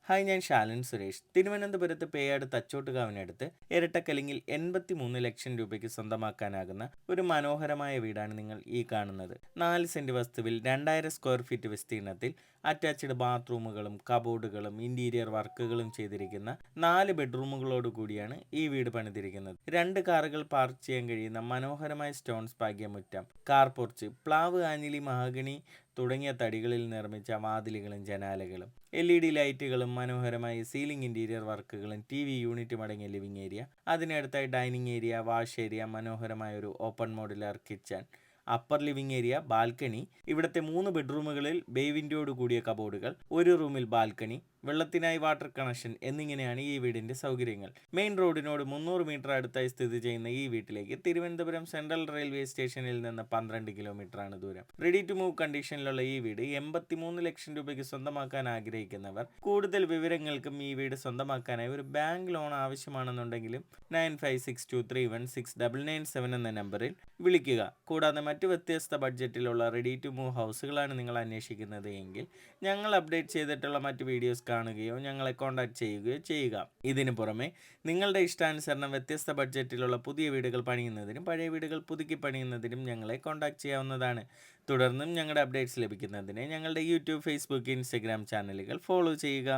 Hi, ഞാൻ ശാലൻ സുരേഷ്. തിരുവനന്തപുരത്ത് പേയാട് തച്ചോട്ടുകാവിനടുത്ത് ഇരട്ടക്കലിങ്ങിൽ 83 ലക്ഷം രൂപയ്ക്ക് സ്വന്തമാക്കാനാകുന്ന ഒരു മനോഹരമായ വീടാണ് നിങ്ങൾ ഈ കാണുന്നത്. 4 സെന്റ് വസ്തുവിൽ 2000 സ്ക്വയർ ഫീറ്റ് വിസ്തീർണത്തിൽ അറ്റാച്ച്ഡ് ബാത്റൂമുകളും കബോർഡുകളും ഇന്റീരിയർ വർക്കുകളും ചെയ്തിരിക്കുന്ന 4 ബെഡ്റൂമുകളോട് കൂടിയാണ് ഈ വീട് പണിതിരിക്കുന്നത്. 2 കാറുകൾ പാർക്ക് ചെയ്യാൻ കഴിയുന്ന മനോഹരമായ സ്റ്റോൺസ് പാകിയ മുറ്റം, കാർ പോർച്ച്, പ്ലാവ്, ആഞ്ഞിലി, മഹാഗണി തുടങ്ങിയ തടികളിൽ നിർമ്മിച്ച വാതിലുകളും ജനാലകളും, LED ലൈറ്റുകളും, മനോഹരമായ സീലിംഗ് ഇന്റീരിയർ വർക്കുകളും, TV യൂണിറ്റും അടങ്ങിയ ലിവിംഗ് ഏരിയ, അതിനടുത്തായി ഡൈനിങ് ഏരിയ, വാഷ് ഏരിയ, മനോഹരമായ ഒരു open modular kitchen, upper living area, balcony. ഇവിടുത്തെ 3 ബെഡ്റൂമുകളിൽ ബേ വിൻഡോയോട് കൂടിയ കബോർഡുകൾ, ഒരു റൂമിൽ ബാൽക്കണി, വെള്ളത്തിനായി വാട്ടർ കണക്ഷൻ എന്നിങ്ങനെയാണ് ഈ വീടിന്റെ സൗകര്യങ്ങൾ. മെയിൻ റോഡിനോട് 300 മീറ്റർ അടുത്തായി സ്ഥിതി ചെയ്യുന്ന ഈ വീട്ടിലേക്ക് തിരുവനന്തപുരം സെൻട്രൽ റെയിൽവേ സ്റ്റേഷനിൽ നിന്ന് 12 കിലോമീറ്ററാണ് ദൂരം. റെഡി ടു മൂവ് കണ്ടീഷനിലുള്ള ഈ വീട് 83 ലക്ഷം രൂപയ്ക്ക് സ്വന്തമാക്കാൻ ആഗ്രഹിക്കുന്നവർ, കൂടുതൽ വിവരങ്ങൾക്കും ഈ വീട് സ്വന്തമാക്കാനായി ഒരു ബാങ്ക് ലോൺ ആവശ്യമാണെന്നുണ്ടെങ്കിലും 9562316997 എന്ന നമ്പറിൽ വിളിക്കുക. കൂടാതെ മറ്റ് വ്യത്യസ്ത ബഡ്ജറ്റിലുള്ള റെഡി ടു മൂവ് ഹൗസുകളാണ് നിങ്ങൾ അന്വേഷിക്കുന്നത് എങ്കിൽ ഞങ്ങൾ അപ്ഡേറ്റ് ചെയ്തിട്ടുള്ള മറ്റ് വീഡിയോസ് കാണുകയോ ഞങ്ങളെ കോൺടാക്ട് ചെയ്യുകയോ ചെയ്യുക. ഇതിനു പുറമെ നിങ്ങളുടെ ഇഷ്ടാനുസരണം വ്യത്യസ്ത ബഡ്ജറ്റിലുള്ള പുതിയ വീടുകൾ പണിയുന്നതിനും പഴയ വീടുകൾ പുതുക്കി പണിയുന്നതിനും ഞങ്ങളെ കോൺടാക്ട് ചെയ്യാവുന്നതാണ്. തുടർന്നും ഞങ്ങളുടെ അപ്ഡേറ്റ്സ് ലഭിക്കുന്നതിന് ഞങ്ങളുടെ യൂട്യൂബ്, ഫേസ്ബുക്ക്, ഇൻസ്റ്റഗ്രാം ചാനലുകൾ ഫോളോ ചെയ്യുക.